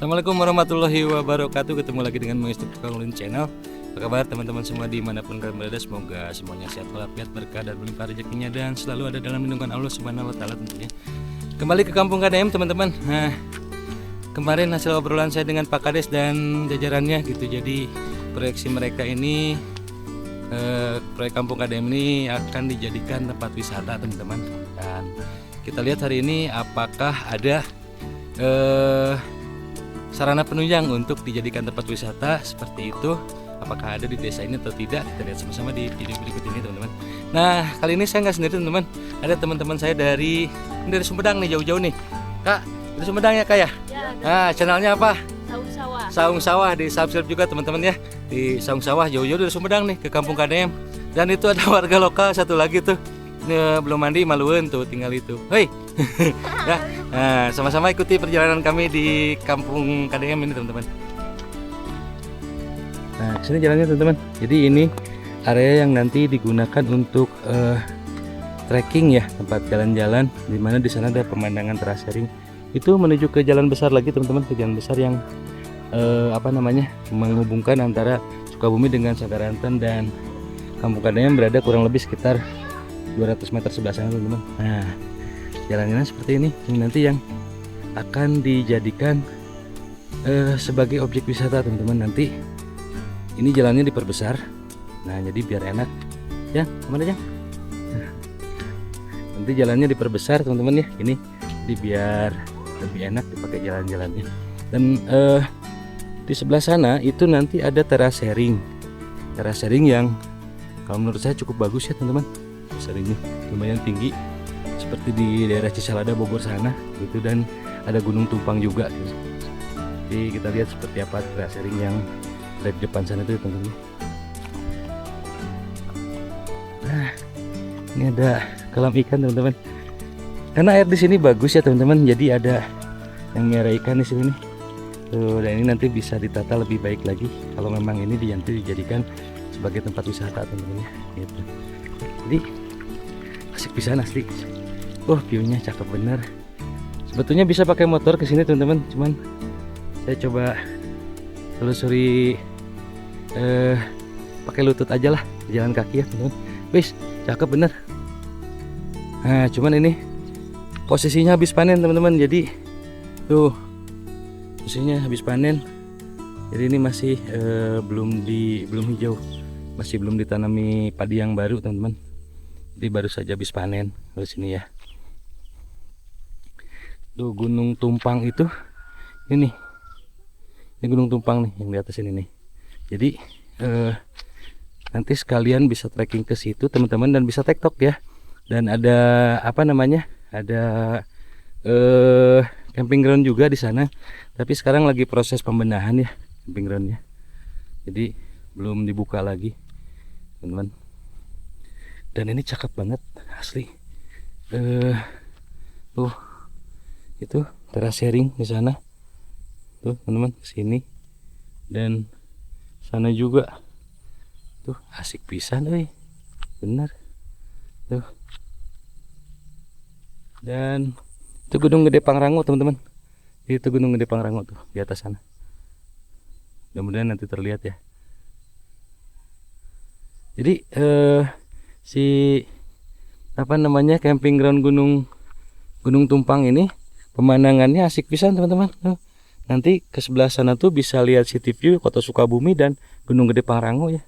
Assalamualaikum warahmatullahi wabarakatuh. Ketemu lagi dengan Mengistik Pangulin Channel. Apa kabar teman-teman semua dimanapun kalian berada? Semoga semuanya sehat walafiat, berkah dan berlimpah rezekinya, dan selalu ada dalam lindungan Allah Subhanahu wa Ta'ala tentunya. Kembali ke Kampung KDM teman-teman. Nah, kemarin hasil obrolan saya dengan Pak Kades dan jajarannya gitu. Jadi proyeksi mereka ini proyek Kampung KDM ini akan dijadikan tempat wisata teman-teman. Dan kita lihat hari ini apakah ada sarana penunjang untuk dijadikan tempat wisata seperti itu. Apakah ada di desa ini atau tidak, kita lihat sama-sama di video berikut ini teman-teman. Nah, kali ini saya nggak sendiri teman-teman, ada teman-teman saya dari Sumedang nih, jauh-jauh nih. Kak, dari Sumedang ya Kak ya? Nah, channelnya apa? Saung Sawah. Saung Sawah, di subscribe juga teman-teman ya. Di Saung Sawah, jauh-jauh dari Sumedang nih ke Kampung KDM. Dan itu ada warga lokal satu lagi tuh, belum mandi maluin tuh, tinggal itu. Hei. Ya, nah, sama-sama ikuti perjalanan kami di Kampung KDM ini teman-teman. Nah, sini jalannya teman-teman. Jadi ini area yang nanti digunakan untuk trekking ya, tempat jalan-jalan, dimana di sana ada pemandangan terasering. Itu menuju ke jalan besar lagi teman-teman, ke jalan besar yang menghubungkan antara Sukabumi dengan Sadaranten, dan Kampung KDM berada kurang lebih sekitar 200 meter sebelah sana teman-teman. Nah, jalannya seperti ini nanti yang akan dijadikan sebagai objek wisata teman-teman. Nanti ini jalannya diperbesar, nah jadi biar enak ya, kemana aja. Nanti jalannya diperbesar teman-teman ya, ini jadi biar lebih enak dipakai jalan-jalannya. Dan di sebelah sana itu nanti ada terasering yang kalau menurut saya cukup bagus ya teman-teman. Teras-sharingnya lumayan tinggi, seperti di daerah Cisalada Bogor sana gitu, dan ada Gunung Tumpang juga gitu. Jadi kita lihat seperti apa terasering yang dari depan sana tuh teman-teman. Nah, ini ada kolam ikan teman-teman. Karena air di sini bagus ya teman-teman, jadi ada yang merah ikan di sini. Tuh, dan ini nanti bisa ditata lebih baik lagi kalau memang ini dijadikan sebagai tempat wisata teman-teman ya. Gitu. Jadi asik pisan asli. View-nya cakep bener. Sebetulnya bisa pakai motor ke sini teman-teman, cuman saya coba telusuri pakai lutut aja lah, jalan kaki ya teman-teman. Wis, cakep bener. Nah, cuman ini posisinya habis panen teman-teman. Jadi tuh posisinya habis panen. Jadi ini masih belum hijau, masih belum ditanami padi yang baru teman-teman. Jadi baru saja habis panen di sini ya. Tuh Gunung Tumpang itu ini Gunung Tumpang nih yang di atas ini nih. Jadi nanti sekalian bisa trekking ke situ teman-teman, dan bisa tektok ya. Dan ada ada camping ground juga di sana. Tapi sekarang lagi proses pembenahan ya camping groundnya. Jadi belum dibuka lagi teman-teman. Dan ini cakep banget asli. Tuh itu terasering di sana. Tuh teman-teman, kesini dan sana juga tuh asik pisan bener tuh. Dan itu Gunung Gede Pangrango teman-teman, itu Gunung Gede Pangrango tuh di atas sana. Mudah-mudahan nanti terlihat ya. Jadi si camping ground Gunung Tumpang ini pemandangannya asik pisan teman-teman. Nanti ke sebelah sana tuh bisa lihat city view Kota Sukabumi dan Gunung Gede Pangrango ya.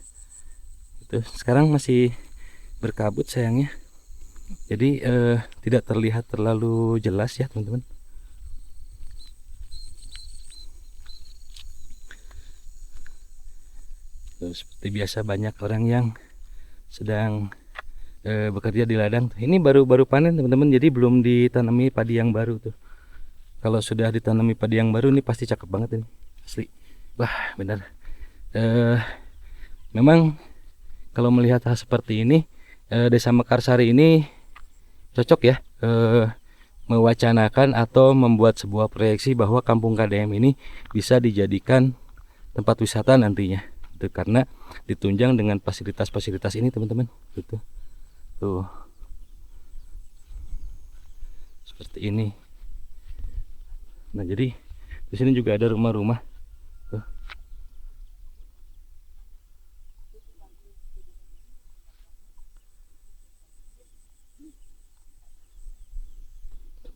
Itu sekarang masih berkabut sayangnya. Jadi tidak terlihat terlalu jelas ya teman-teman. Seperti biasa banyak orang yang sedang bekerja di ladang. Ini baru panen teman-teman, jadi belum ditanami padi yang baru tuh. Kalau sudah ditanami padi yang baru ini pasti cakep banget ini asli. Wah benar. Memang kalau melihat hal seperti ini, Desa Mekarsari ini cocok ya mewacanakan atau membuat sebuah proyeksi bahwa Kampung KDM ini bisa dijadikan tempat wisata nantinya. Itu karena ditunjang dengan fasilitas-fasilitas ini teman-teman. Gitu. Tuh. Seperti ini. Nah, jadi di Di sini juga ada rumah-rumah. Tuh.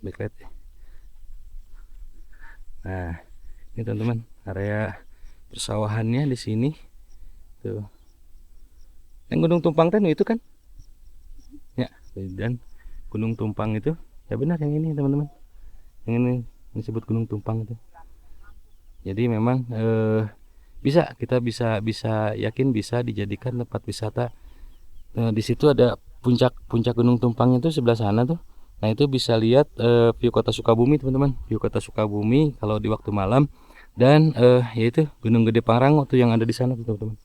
Backlight. Nah, ini teman-teman area persawahannya di sini. Tuh. Yang Gunung Tumpang kan itu kan? Ya, dan Gunung Tumpang itu ya benar yang ini teman-teman. Yang ini disebut Gunung Tumpang itu. Jadi memang kita bisa yakin bisa dijadikan tempat wisata. Di situ ada puncak Gunung Tumpang itu sebelah sana tuh. Nah itu bisa lihat view kota Sukabumi teman-teman, view kota Sukabumi kalau di waktu malam. Dan yaitu Gunung Gede Pangrango tuh yang ada di sana tuh teman-teman.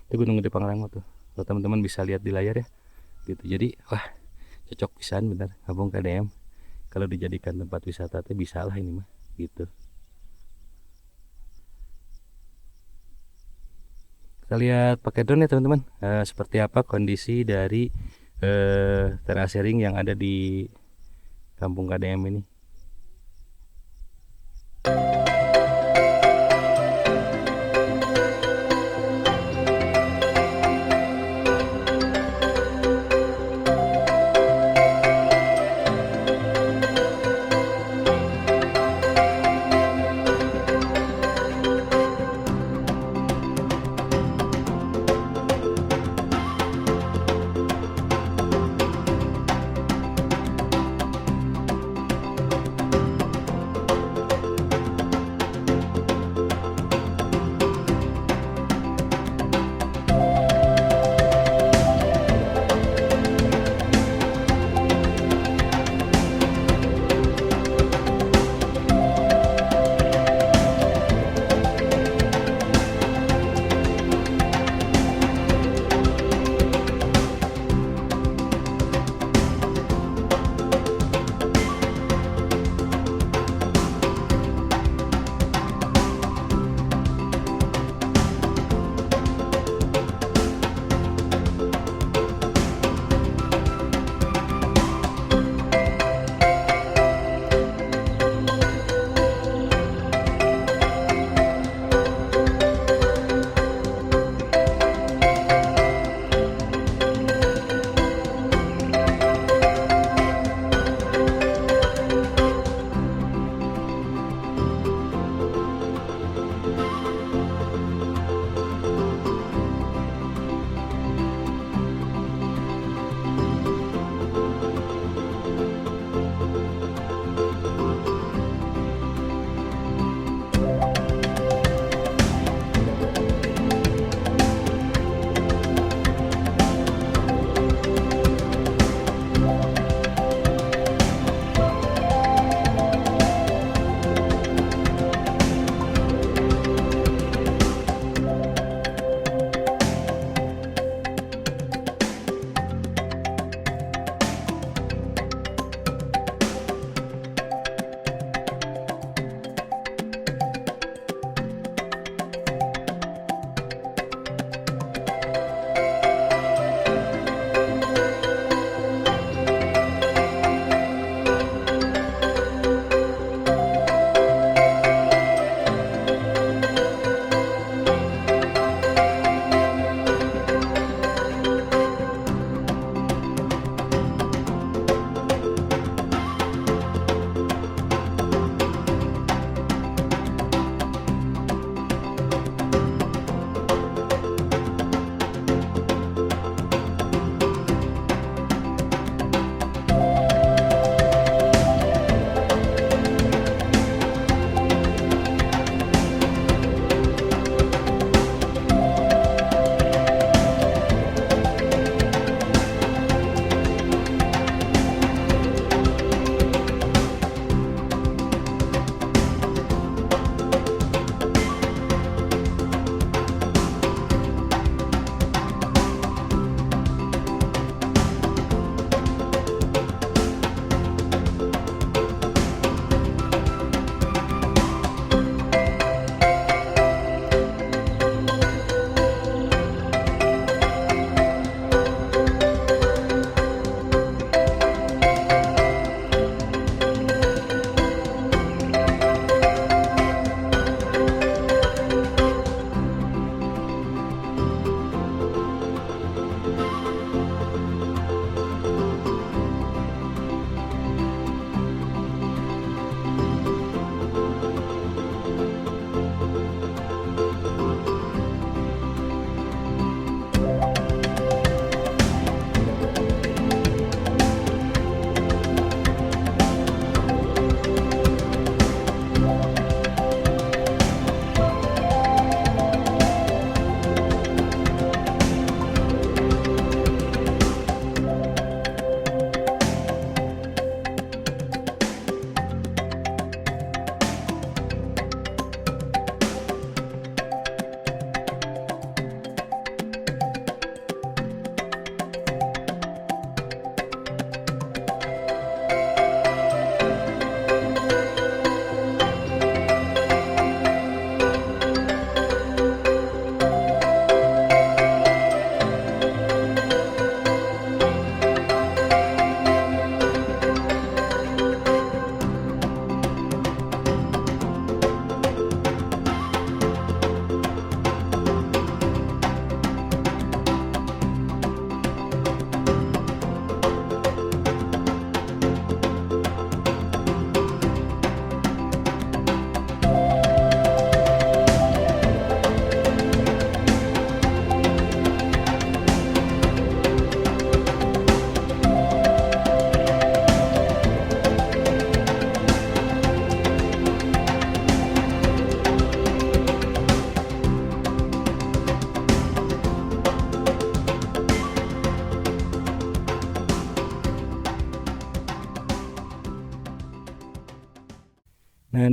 Itu Gunung Gede Pangrango tuh. Kalau teman-teman bisa lihat di layar ya. Gitu. Jadi wah cocok pisan bener Kampung KDM. Kalau dijadikan tempat wisata tuh bisa lah ini mah gitu. Kita lihat pakai drone ya teman-teman. Seperti apa kondisi dari terasering yang ada di Kampung KDM ini.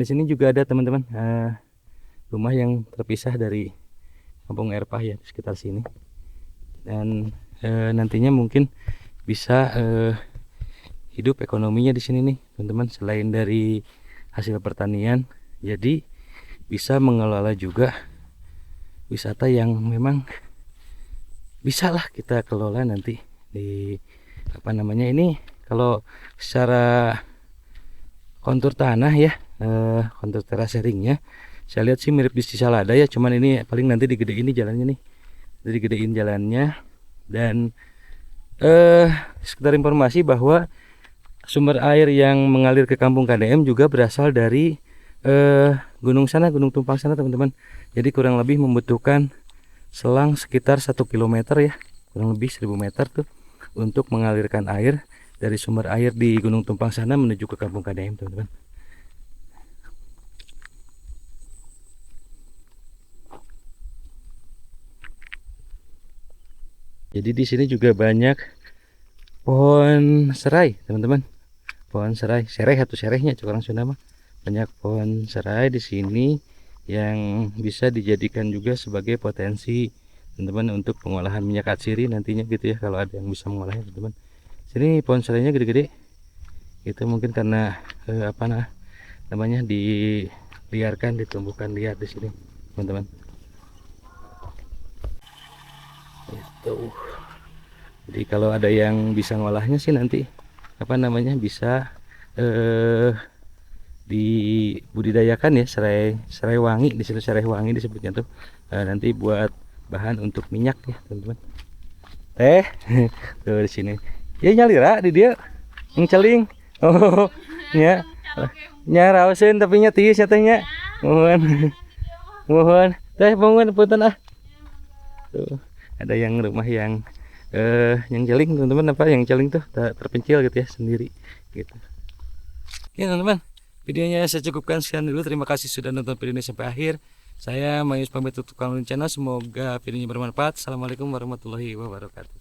Dan di sini juga ada teman-teman rumah yang terpisah dari kampung Erpah ya di sekitar sini. Dan nantinya mungkin bisa hidup ekonominya di sini nih teman-teman, selain dari hasil pertanian, jadi bisa mengelola juga wisata yang memang bisa lah kita kelola nanti di apa namanya ini. Kalau secara kontur tanah ya, kontur terasering-nya saya lihat sih mirip di Cisalada ya, cuman ini paling nanti digedein nih jalannya nih, digedein jalannya. Dan sekedar informasi bahwa sumber air yang mengalir ke kampung KDM juga berasal dari gunung sana, Gunung Tumpang sana teman-teman. Jadi kurang lebih membutuhkan selang sekitar 1 km ya, kurang lebih 1000 meter tuh untuk mengalirkan air dari sumber air di Gunung Tumpang sana menuju ke kampung KDM teman-teman. Jadi di sini juga banyak pohon serai teman-teman, pohon serai, sereh atau serehnya orang Sunda mah. Banyak pohon serai di sini yang bisa dijadikan juga sebagai potensi teman-teman untuk pengolahan minyak atsiri nantinya gitu ya, kalau ada yang bisa mengolahnya teman-teman. Sini pohon serainya gede-gede. Itu mungkin karena namanya diliarkan, ditumbuhkan liar di sini teman-teman. Itu. Jadi kalau ada yang bisa ngolahnya sih nanti bisa dibudidayakan ya, serai wangi, di situ serai wangi disebutnya tuh, nanti buat bahan untuk minyak ya teman-teman. Teh tuh di sini ya nyalira di dia yang celing. Oh ya nyaraoseun tapi nya tiis nya teh nya. Mohon teh bangun punten ah. Tuh ada yang rumah yang celing teman-teman, yang celing tuh terpencil gitu ya sendiri gitu. Ya teman-teman, videonya saya cukupkan sekian dulu. Terima kasih sudah nonton video ini sampai akhir. Saya Mayus pamit untuk Kang Channel. Semoga videonya bermanfaat. Assalamualaikum warahmatullahi wabarakatuh.